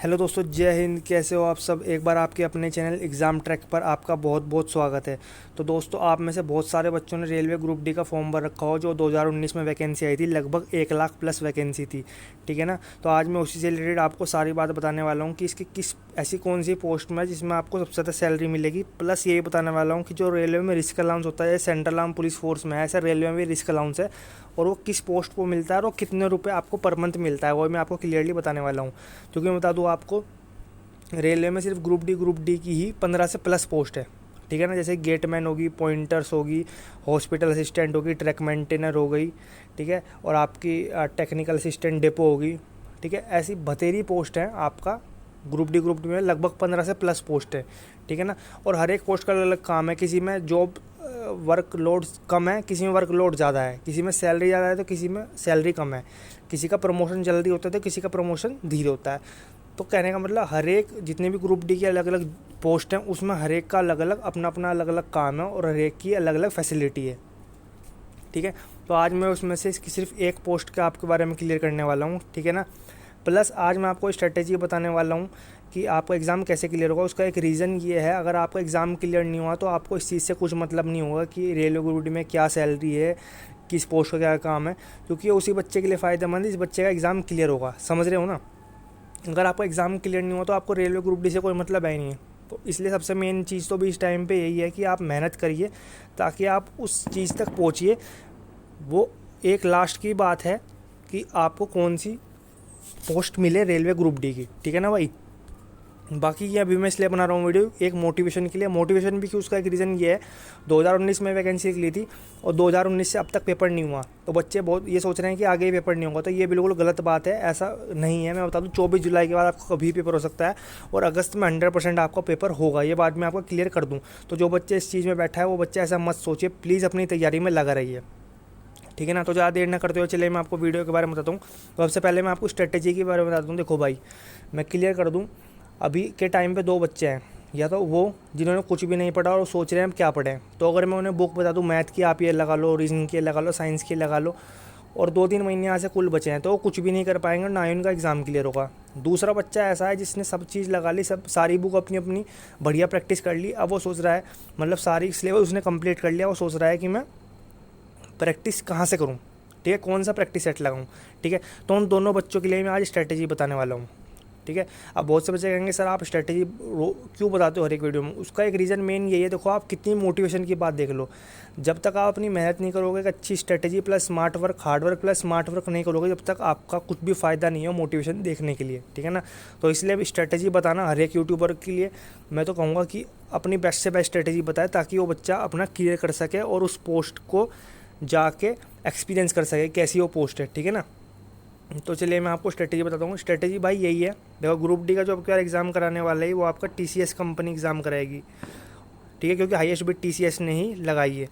Hello दोस्तों, जय हिंद। कैसे हो आप सब। एक बार आपके अपने चैनल एग्ज़ाम ट्रैक पर आपका बहुत बहुत स्वागत है। तो दोस्तों, आप में से बहुत सारे बच्चों ने रेलवे ग्रुप डी का फॉर्म भर रखा हो, जो 2019 में वैकेंसी आई थी। लगभग 1 लाख प्लस वैकेंसी थी, ठीक है ना। तो आज मैं उसी से रिलेटेड आपको सारी बात बताने वाला हूँ कि इसकी किस ऐसी कौन सी पोस्ट में है जिसमें आपको सबसे ज़्यादा सैलरी मिलेगी। प्लस ये बताने वाला हूँ कि जो रेलवे में रिस्क अलाउंस होता है, सेंट्रल आर्म पुलिस फोर्स में है, ऐसा रेलवे में भी रिस्क अलाउंस है, और वो किस पोस्ट को मिलता है और वो कितने रुपए आपको पर मंथ मिलता है, वो मैं आपको क्लियरली बताने वाला हूँ। क्योंकि मैं बता दूँ आपको, रेलवे में सिर्फ ग्रुप डी की ही 15 से प्लस पोस्ट है, ठीक है ना। जैसे गेटमैन होगी, पॉइंटर्स होगी, हॉस्पिटल असिस्टेंट होगी, ट्रैक मेंटेनर हो गई, ठीक है, और आपकी टेक्निकल असिस्टेंट डिपो होगी, ठीक है। ऐसी बतेरी पोस्ट है आपका ग्रुप डी में लगभग 15 से प्लस पोस्ट है, ठीक है ना। और हर एक पोस्ट का अलग अलग काम है। किसी में जॉब वर्कलोड कम है, किसी में वर्कलोड ज़्यादा है, किसी में सैलरी ज़्यादा है तो किसी में सैलरी कम है, किसी का प्रमोशन जल्दी होता है तो किसी का प्रमोशन धीरे होता है। तो कहने का मतलब, हर एक जितने भी ग्रुप डी के अलग अलग पोस्ट हैं, उसमें हर एक का अलग अलग अपना अपना अलग अलग काम है और हर एक की अलग अलग फैसिलिटी है, ठीक है। तो आज मैं उसमें से इसकी सिर्फ एक पोस्ट के आपके बारे में क्लियर करने वाला हूँ, ठीक है ना। प्लस आज मैं आपको स्ट्रेटेजी बताने वाला हूँ कि आपका एग्ज़ाम कैसे क्लियर होगा। उसका एक रीज़न ये है, अगर आपका एग्ज़ाम क्लियर नहीं हुआ तो आपको इस चीज़ से कुछ मतलब नहीं होगा कि रेलवे ग्रुप डी में क्या सैलरी है, किस पोस्ट का क्या काम है, क्योंकि उसी बच्चे के लिए फ़ायदेमंद है जिस बच्चे का एग्ज़ाम क्लियर होगा। समझ रहे हो ना। अगर आपका एग्ज़ाम क्लियर नहीं हुआ तो आपको रेलवे ग्रुप डी से कोई मतलब है ही नहीं है। तो इसलिए सबसे मेन चीज़ तो भी इस टाइम पे यही है कि आप मेहनत करिए ताकि आप उस चीज़ तक पहुँचिए। वो एक लास्ट की बात है कि आपको कौन सी पोस्ट मिले रेलवे ग्रुप डी की, ठीक है ना भाई। बाकी ये अभी मैं इसलिए बना रहा हूँ वीडियो, एक मोटिवेशन के लिए। मोटिवेशन भी कि उसका एक रीज़न ये है, 2019 में वैकेंसी निकली थी और 2019 से अब तक पेपर नहीं हुआ। तो बच्चे बहुत ये सोच रहे हैं कि आगे ही पेपर नहीं होगा, तो ये बिल्कुल गलत बात है। ऐसा नहीं है। मैं बता दूँ, 24 जुलाई के बाद आपका कभी पेपर हो सकता है और अगस्त में 100% आपका पेपर होगा। ये बात मैं आपको क्लियर कर दूँ। तो जो बच्चे इस चीज़ में बैठा है वो बच्चे ऐसा मत सोचिए, प्लीज़ अपनी तैयारी में लगा रहिए, ठीक है ना। तो ज़्यादा देर ना करते हुए चलिए मैं आपको वीडियो के बारे में बताता हूँ। तो सबसे पहले मैं आपको स्ट्रेटेजी के बारे में बताता हूँ। देखो भाई, मैं क्लियर कर दूँ, अभी के टाइम पे दो बच्चे हैं, या तो वो जिन्होंने कुछ भी नहीं पढ़ा और सोच रहे हैं हम क्या पढ़ें। तो अगर मैं उन्हें बुक बता दूँ, मैथ की आप ये लगा लो, रीजनिंग की लगा लो, साइंस की लगा लो, और 2-3 महीने यहाँ से कुल बचे हैं, तो वो कुछ भी नहीं कर पाएंगे, ना ही उनका एग्ज़ाम क्लियर होगा। दूसरा बच्चा ऐसा है जिसने सब चीज़ लगा ली, सब सारी बुक अपनी अपनी बढ़िया प्रैक्टिस कर ली। अब वो सोच रहा है, मतलब सारी सिलेबस उसने कंप्लीट कर लिया, वो सोच रहा है कि मैं प्रैक्टिस कहाँ से करूँ, ठीक है, कौन सा प्रैक्टिस सेट लगाऊँ, ठीक है। तो उन दोनों बच्चों के लिए मैं आज स्ट्रेटेजी बताने वाला हूँ, ठीक है। अब बहुत से बच्चे कहेंगे सर आप स्ट्रेटेजी क्यों बताते हो हर एक वीडियो में। उसका एक रीज़न मेन यही है। देखो, आप कितनी मोटिवेशन की बात देख लो, जब तक आप अपनी मेहनत नहीं करोगे, एक अच्छी strategy plus smart work, hard work plus smart work नहीं करोगे, जब तक आपका कुछ भी फ़ायदा नहीं है मोटिवेशन देखने के लिए, ठीक है ना। तो इसलिए अब स्ट्रेटेजी बताना हर एक यूट्यूबर के लिए मैं तो कहूँगा कि अपनी बेस्ट से बेस्ट स्ट्रेटेजी बताए, ताकि वो बच्चा अपना क्लियर कर सके और उस पोस्ट को जाके एक्सपीरियंस कर सके कैसी वो पोस्ट है, ठीक है ना। तो चलिए मैं आपको स्ट्रेटेजी बताता हूँ। स्ट्रेटेजी भाई यही है, देखो, ग्रुप डी का जो आपका एग्ज़ाम कराने वाला है वो आपका TCS कंपनी एग्ज़ाम कराएगी, ठीक है, क्योंकि हाईएस्ट बिड TCS ने ही लगाई है।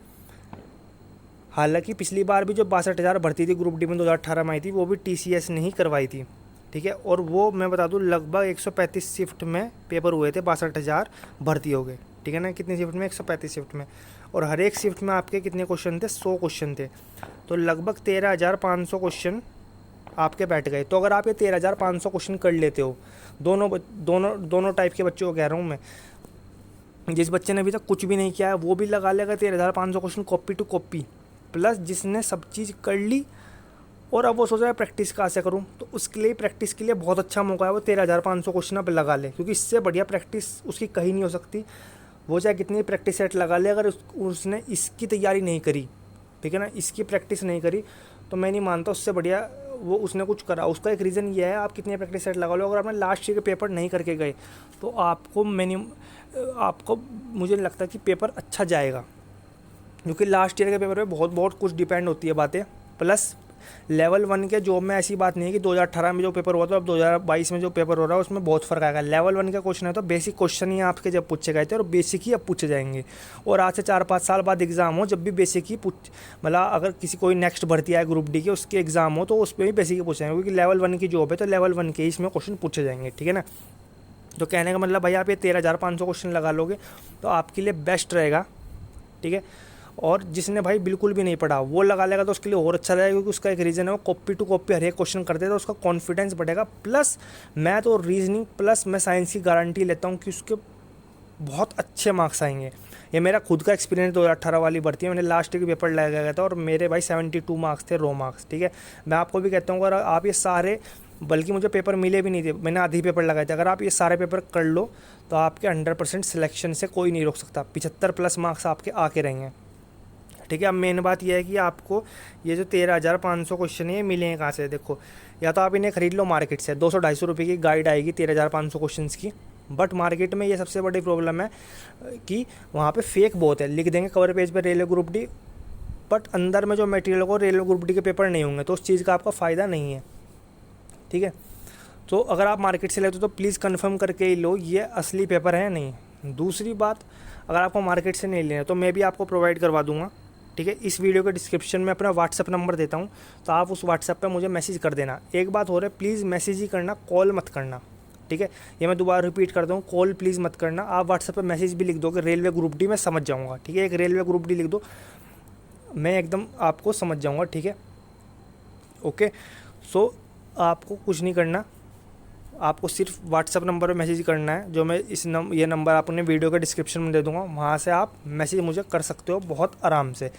हालांकि पिछली बार भी जो 62,000 भर्ती थी ग्रुप डी में 2018 में आई थी, वो भी TCS ने ही करवाई थी, ठीक है। और वो मैं बता दूँ, लगभग 135 शिफ्ट में पेपर हुए थे, 62,000 भर्ती हो गए, ठीक है ना। कितनी शिफ्ट में? 135 शिफ्ट में। और हर एक शिफ्ट में आपके कितने क्वेश्चन थे? 100 क्वेश्चन थे। तो लगभग 13,500 क्वेश्चन आपके बैठ गए। तो अगर आप ये 13,500 क्वेश्चन कर लेते हो, दोनों टाइप के बच्चों को कह रहा हूँ मैं, जिस बच्चे ने अभी तक कुछ भी नहीं किया है वो भी लगा लेगा 13,500 question copy to copy, plus जिसने सब चीज़ कर ली और अब वो सोच रहा है प्रैक्टिस कहाँ से करूँ, तो उसके लिए प्रैक्टिस के लिए बहुत अच्छा मौका है। वो 13,500 क्वेश्चन अब लगा ले, क्योंकि इससे बढ़िया प्रैक्टिस उसकी कहीं नहीं हो सकती। वो चाहे कितनी प्रैक्टिस सेट लगा ले, अगर उसने इसकी तैयारी नहीं करी, ठीक है ना, इसकी प्रैक्टिस नहीं करी, तो मैं नहीं मानता उससे बढ़िया वो उसने कुछ करा। उसका एक रीज़न ये है, आप कितने प्रैक्टिस सेट लगा लो, अगर आपने लास्ट ईयर के पेपर नहीं करके गए तो आपको मुझे नहीं लगता कि पेपर अच्छा जाएगा, क्योंकि लास्ट ईयर के पेपर में बहुत कुछ डिपेंड होती है बातें। प्लस लेवल 1 के जॉब में ऐसी बात नहीं है कि 2018 में जो पेपर हुआ था अब 2022 में जो पेपर हो रहा है उसमें बहुत फ़र्क आएगा। लेवल 1 का क्वेश्चन है तो बेसिक क्वेश्चन ही आपके जब पूछे गए थे और बेसिक ही अब पूछे जाएंगे। और आज से 4-5 साल बाद एग्ज़ाम हो, जब भी बेसिक ही मतलब अगर किसी कोई नेक्स्ट भर्ती आए ग्रुप डी के, उसके एग्ज़ाम हो तो उस पर भी बेसिक ही पूछे जाएंगे, क्योंकि लेवल 1 की जॉब है तो लेवल 1 के ही इसमें क्वेश्चन पूछे जाएंगे, ठीक है ना। तो कहने का मतलब भाई, आप ये 13,500 क्वेश्चन लगा लोगे तो आपके लिए बेस्ट रहेगा, ठीक है। और जिसने भाई बिल्कुल भी नहीं पढ़ा वो लगा लेगा तो उसके लिए और अच्छा रहेगा, क्योंकि उसका एक रीज़न है वो कॉपी टू कॉपी हर एक क्वेश्चन करते तो उसका कॉन्फिडेंस बढ़ेगा। प्लस मैथ और रीजनिंग प्लस मैं साइंस की गारंटी लेता हूँ कि उसके बहुत अच्छे मार्क्स आएंगे। ये मेरा खुद का एक्सपीरियंस 2018 वाली भर्ती है, मैंने लास्ट के पेपर लगाया गया था और मेरे भाई 72 मार्क्स थे, रो मार्क्स। ठीक है, मैं आपको भी कहता हूँ अगर आप ये सारे, बल्कि मुझे पेपर मिले भी नहीं थे, मैंने आधे पेपर लगाए थे, अगर आप ये सारे पेपर कर लो तो आपके 100% सिलेक्शन से कोई नहीं रोक सकता, 75+ मार्क्स आपके आके रहेंगे। ठीक है, अब मेन बात यह है कि आपको ये जो 13,500 क्वेश्चन है ये मिलेंगे कहाँ से। देखो, या तो आप इन्हें खरीद लो मार्केट से, 200-250 रुपये की गाइड आएगी 13,500 क्वेश्चन की। बट मार्केट में ये सबसे बड़ी प्रॉब्लम है कि वहाँ पे फेक बहुत है, लिख देंगे कवर पेज पे रेलवे ग्रुप डी, बट अंदर में जो मटेरियल होगा रेलवे ग्रुप डी के पेपर नहीं होंगे, तो उस चीज़ का आपका फ़ायदा नहीं है। ठीक है, तो अगर आप मार्केट से लेते हो तो प्लीज़ कंफर्म करके ही लो ये असली पेपर है या नहीं। दूसरी बात, अगर आपको मार्केट से नहीं लेना तो मैं भी आपको प्रोवाइड करवा दूंगा। ठीक है, इस वीडियो के डिस्क्रिप्शन में अपना व्हाट्सअप नंबर देता हूँ, तो आप उस व्हाट्सअप पे मुझे मैसेज कर देना। एक बात हो रहा है, प्लीज़ मैसेज ही करना, कॉल मत करना। ठीक है, ये मैं दोबारा रिपीट करता हूँ, कॉल प्लीज़ मत करना। आप व्हाट्सएप पे मैसेज भी लिख दो कि रेलवे ग्रुप डी, मैं समझ जाऊँगा। ठीक है, एक रेलवे ग्रुप डी लिख दो, मैं एकदम आपको समझ जाऊँगा। ठीक है, ओके। सो आपको कुछ नहीं करना, आपको सिर्फ व्हाट्सअप नंबर पे मैसेज करना है, जो मैं ये नंबर आपने वीडियो के डिस्क्रिप्शन में दे दूँगा, वहाँ से आप मैसेज मुझे कर सकते हो बहुत आराम से।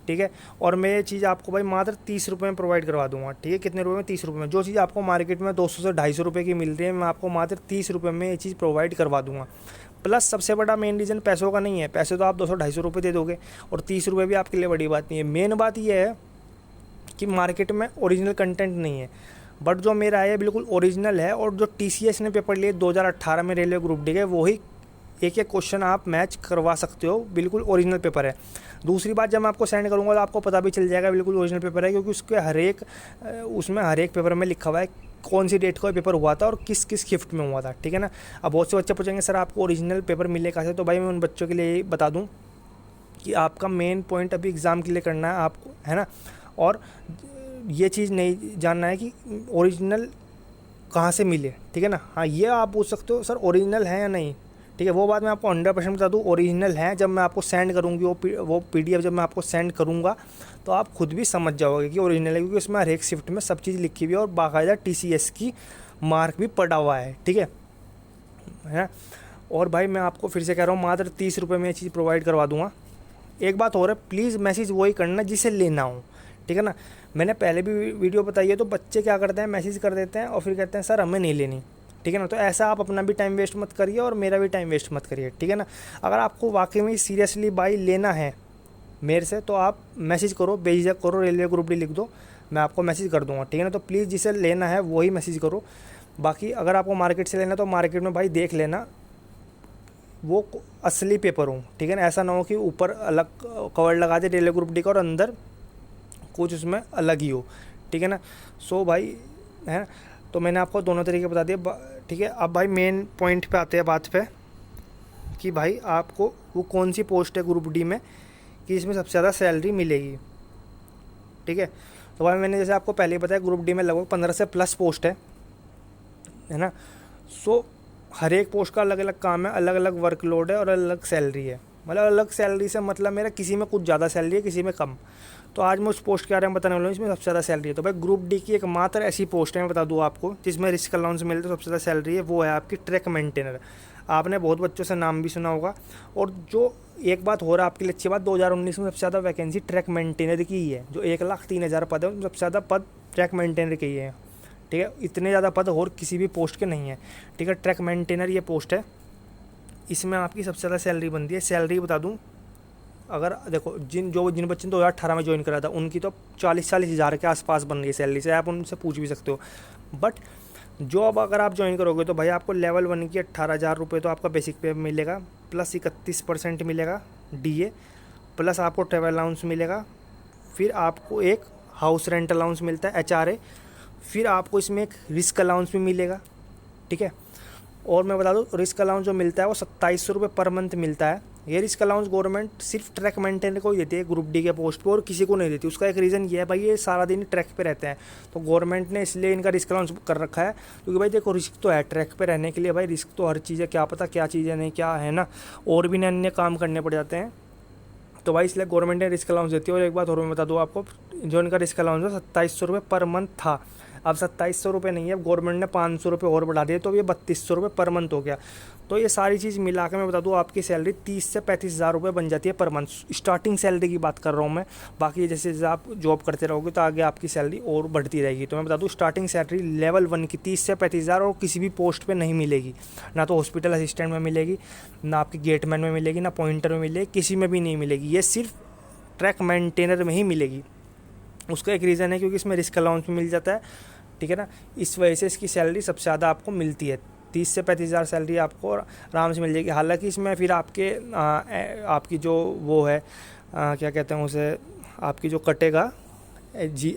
ठीक है, और मैं ये चीज़ आपको भाई मात्र 30 रुपये में प्रोवाइड करवा दूंगा। ठीक है, कितने रुपये में? 30 रुपये में। जो चीज़ आपको मार्केट में 200 से 250 रुपये की मिल रही है, मैं आपको मात्र 30 रुपये में ये चीज़ प्रोवाइड करवा दूंगा। प्लस सबसे बड़ा मेन रीज़न पैसों का नहीं है, पैसे तो आप 200-250 रुपये दे दोगे और 30 रुपये भी आपके लिए बड़ी बात नहीं है। मेन बात यह है कि मार्केट में ओरिजिनल कंटेंट नहीं है, बट जो मेरा है बिल्कुल ओरिजिनल है, और जो TCS ने पेपर लिए 2018 में रेलवे ग्रुप डी के, वही एक एक क्वेश्चन आप मैच करवा सकते हो, बिल्कुल ओरिजिनल पेपर है। दूसरी बात, जब मैं आपको सेंड करूँगा तो आपको पता भी चल जाएगा बिल्कुल ओरिजिनल पेपर है, क्योंकि उसमें हर एक पेपर में लिखा हुआ है कौन सी डेट को पेपर हुआ था और किस किस शिफ्ट में हुआ था। ठीक है ना। अब बहुत से बच्चे पूछेंगे सर आपको ओरिजिनल पेपर मिले कहाँ से, तो भाई मैं उन बच्चों के लिए यही बता दूँ कि आपका मेन पॉइंट अभी एग्ज़ाम के लिए करना है आपको, है ना, और ये चीज़ नहीं जानना है कि ओरिजिनल कहाँ से मिले। ठीक है ना। हाँ, ये आप पूछ सकते हो सर ओरिजिनल है या नहीं। ठीक है, वो बात मैं आपको 100% बता दूँ, ओरिजिनल है। जब मैं आपको सेंड करूँगी वो PDF जब मैं आपको सेंड करूँगा तो आप खुद भी समझ जाओगे कि ओरिजिनल है, क्योंकि उसमें हर एक शिफ्ट में सब चीज़ लिखी हुई है और बाकायदा TCS की मार्क भी पड़ा हुआ है। ठीक है ना। और भाई मैं आपको फिर से कह रहा हूँ, मात्र 30 रुपये में ये चीज़ प्रोवाइड करवा दूँगा। एक बात और है, प्लीज़ मैसेज वही करना जिसे लेना हो। ठीक है ना। मैंने पहले भी वीडियो बताई है, तो बच्चे क्या करते हैं, मैसेज कर देते हैं और फिर कहते हैं सर हमें नहीं लेनी। ठीक है ना। तो ऐसा आप अपना भी टाइम वेस्ट मत करिए और मेरा भी टाइम वेस्ट मत करिए। ठीक है ना। अगर आपको वाकई में सीरियसली बाई लेना है मेरे से, तो आप मैसेज करो, बेझिझक करो, रेलवे ग्रुप डी लिख दो, मैं आपको मैसेज कर दूंगा। ठीक है ना। तो प्लीज़ जिसे लेना है वही मैसेज करो। बाकी अगर आपको मार्केट से लेना तो मार्केट में भाई देख लेना वो असली पेपर हो। ठीक है ना। ऐसा ना हो कि ऊपर अलग कवर लगा दे रेलवे ग्रुप डी का और अंदर कुछ उसमें अलग ही हो। ठीक है ना। सो भाई, है ना, तो मैंने आपको दोनों तरीके बता दिए। ठीक है, अब भाई मेन पॉइंट पे आते हैं बात पे कि भाई आपको वो कौन सी पोस्ट है ग्रुप डी में कि इसमें सबसे ज़्यादा सैलरी मिलेगी। ठीक है, तो भाई मैंने जैसे आपको पहले ही बताया ग्रुप डी में लगभग 15 से प्लस पोस्ट है ना। सो हर एक पोस्ट का अलग अलग काम है, अलग अलग वर्कलोड है और अलग अलग सैलरी है। मतलब अलग सैलरी से मतलब मेरा किसी में कुछ ज़्यादा सैलरी है, किसी में कम। तो आज मैं उस पोस्ट के बारे में बताने वाला हूँ इसमें सबसे ज़्यादा सैलरी है। तो भाई ग्रुप डी की एक मात्र ऐसी पोस्ट है, मैं बता दूँ आपको, जिसमें रिस्क अलाउंस मिलते सबसे ज़्यादा सैलरी है, वो है आपकी ट्रैक मेंटेनर। आपने बहुत बच्चों से नाम भी सुना होगा। और जो एक बात हो रहा है आपके लिए अच्छी बात, 2019 में सबसे ज़्यादा वैकेंसी ट्रैक मेंटेनर की ही है। जो 1,03,000 पद है, सबसे ज़्यादा पद ट्रैक मेंटेनर के ही है। ठीक है, इतने ज़्यादा पद और किसी भी पोस्ट के नहीं है। ठीक है, ट्रैक मेंटेनर ये पोस्ट है, इसमें आपकी सबसे ज़्यादा सैलरी बनती है। सैलरी बता दूँ, अगर देखो जिन बच्चे ने 2018 में ज्वाइन करा था उनकी तो 40-40 हज़ार के आसपास बन गई सैलरी से, आप उनसे पूछ भी सकते हो। बट जो अब अगर आप ज्वाइन करोगे तो भाई आपको लेवल 1 की 18,000 रुपये तो आपका बेसिक पे मिलेगा, प्लस 31% मिलेगा DA, प्लस आपको ट्रेवल अलाउंस मिलेगा, फिर आपको एक हाउस रेंट अलाउंस मिलता है HRA, फिर आपको इसमें एक रिस्क अलाउंस भी मिलेगा। ठीक है, और मैं बता दूं रिस्क अलाउंस जो मिलता है वो 2700 रुपये पर मंथ मिलता है। ये रिस्क अलाउंस गवर्नमेंट सिर्फ ट्रैक मेंटेनर को ही देती है ग्रुप डी के पोस्ट पे, और किसी को नहीं देती। उसका एक रीज़न ये है भाई, ये सारा दिन ट्रैक पे रहते हैं, तो गवर्नमेंट ने इसलिए इनका रिस्क अलाउंस कर रखा है। क्योंकि भाई देखो रिस्क तो है ट्रैक पे रहने के लिए, भाई रिस्क तो हर चीज़ है, क्या पता क्या चीज़ है नहीं क्या है ना, और भी अन्य काम करने पड़ जाते हैं। तो भाई इसलिए गवर्नमेंट ने रिस्क अलाउंस देती है। और एक बात और मैं बता दूँ आपको, जो इनका रिस्क अलाउंस है 2700 रुपये पर मंथ था, अब 2700 रुपये नहीं है, अब गवर्नमेंट ने 500 रुपये और बढ़ा दिए, तो ये 3200 रुपये पर मंथ हो गया। तो ये सारी चीज़ मिला के मैं बता दूँ आपकी सैलरी 30 से 35 हज़ार रुपये बन जाती है पर मंथ। स्टार्टिंग सैलरी की बात कर रहा हूँ मैं, बाकी जैसे जैसे आप जॉब करते रहोगे तो आगे आपकी सैलरी और बढ़ती रहेगी। तो मैं बता दूँ स्टार्टिंग सैलरी लेवल 1 की 30 से 35 हज़ार, और किसी भी पोस्ट पे नहीं मिलेगी, ना तो हॉस्पिटल असिस्टेंट में मिलेगी, ना आपकी गेटमैन में मिलेगी, ना पॉइंटर में मिलेगी, किसी में भी नहीं मिलेगी। ये सिर्फ ट्रैक मेंटेनर में ही मिलेगी। उसका एक रीज़न है क्योंकि इसमें रिस्क अलाउंस भी मिल जाता है, ठीक है ना, इस वजह से इसकी सैलरी सबसे ज़्यादा आपको मिलती है। 30 से 35 हज़ार सैलरी आपको आराम से मिल जाएगी। हालांकि इसमें फिर आपकी जो वो है क्या कहते हैं उसे, आपकी जो कटेगा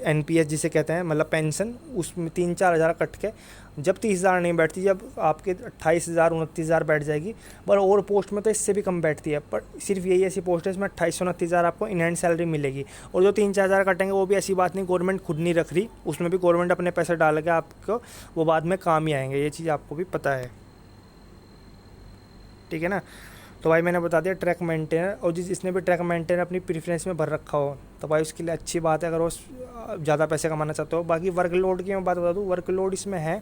NPS जिसे कहते हैं, मतलब पेंशन, उसमें 3-4 हज़ार कट के जब 30 हज़ार नहीं बैठती, जब आपके 28 हज़ार 29 हज़ार बैठ जाएगी। पर और पोस्ट में तो इससे भी कम बैठती है, पर सिर्फ यही ऐसी पोस्ट है इसमें 28-29 हज़ार आपको इन हैंड सैलरी मिलेगी। और जो 3-4 हज़ार कटेंगे वो भी ऐसी बात नहीं, गवर्नमेंट खुद नहीं रख रही, उसमें भी गवर्नमेंट अपने पैसे डाल के आपको वो बाद में काम ही आएंगे, ये चीज़ आपको भी पता है, ठीक है ना। तो भाई मैंने बता दिया ट्रैक मेंटेनर, और जिसने भी ट्रैक मेंटेनर अपनी प्रेफरेंस में भर रखा हो तो भाई उसके लिए अच्छी बात है अगर वो ज़्यादा पैसे कमाना चाहते हो। बाकी वर्कलोड की मैं बात बता दूँ, वर्कलोड इसमें है,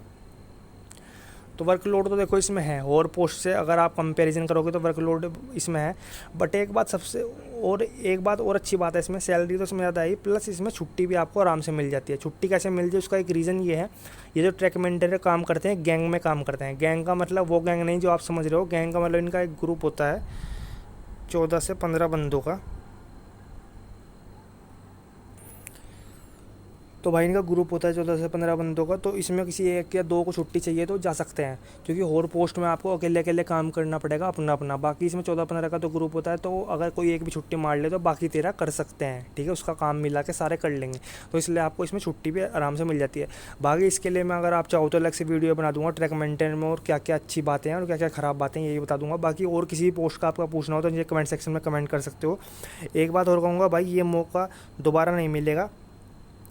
तो वर्कलोड तो देखो इसमें है, और पोस्ट से अगर आप कंपैरिजन करोगे तो वर्कलोड इसमें है। बट एक बात और अच्छी बात है इसमें, सैलरी तो इसमें ज़्यादा आई, प्लस इसमें छुट्टी भी आपको आराम से मिल जाती है। छुट्टी कैसे मिल जाए उसका एक रीज़न ये है, ये जो ट्रैक मेंटेनर काम करते हैं गैंग में काम करते हैं। गैंग का मतलब वो गैंग नहीं जो आप समझ रहे हो, गैंग का मतलब इनका एक ग्रुप होता है 14 से 15 बंदों का। तो भाई इनका ग्रुप होता है 14 से 15 बंदों का, तो इसमें किसी 1 या 2 को छुट्टी चाहिए तो जा सकते हैं, क्योंकि और पोस्ट में आपको अकेले अकेले काम करना पड़ेगा अपना अपना। बाकी इसमें 14-15 का तो ग्रुप होता है, तो अगर कोई एक भी छुट्टी मार ले तो बाकी 13 कर सकते हैं, ठीक है, उसका काम मिला के सारे कर लेंगे। तो इसलिए आपको इसमें छुट्टी भी आराम से मिल जाती है। बाकी इसके लिए मैं अगर आप चाहो तो अलग से वीडियो बना दूंगा ट्रैक मेंटेनर में, और क्या क्या अच्छी बातें हैं और क्या क्या ख़राब बातें हैं यही बता दूंगा। बाकी और किसी भी पोस्ट का आपका पूछना हो तो मुझे कमेंट सेक्शन में कमेंट कर सकते हो। एक बात और कहूँगा भाई, ये मौका दोबारा नहीं मिलेगा,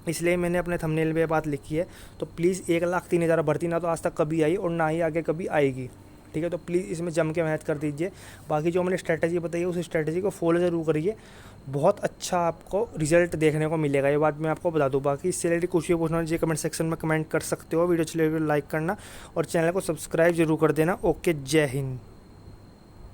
इसलिए मैंने अपने थंबनेल में बात लिखी है। तो प्लीज़ 1,03,000 भर्ती ना तो आज तक कभी आई और ना ही आगे कभी आएगी, ठीक है। तो प्लीज़ इसमें जम के मेहनत कर दीजिए। बाकी जो मैंने स्ट्रैटेजी बताई है उस स्ट्रैटेजी को फॉलो ज़रूर करिए, बहुत अच्छा आपको रिजल्ट देखने को मिलेगा, ये बात मैं आपको बता दूँ। बाकी इससे रिलेटेड कुछ भी पूछना चाहिए कमेंट सेक्शन में कमेंट कर सकते हो। वीडियो अच्छी लगे लाइक करना और चैनल को सब्सक्राइब जरूर कर देना। ओके, जय हिंद।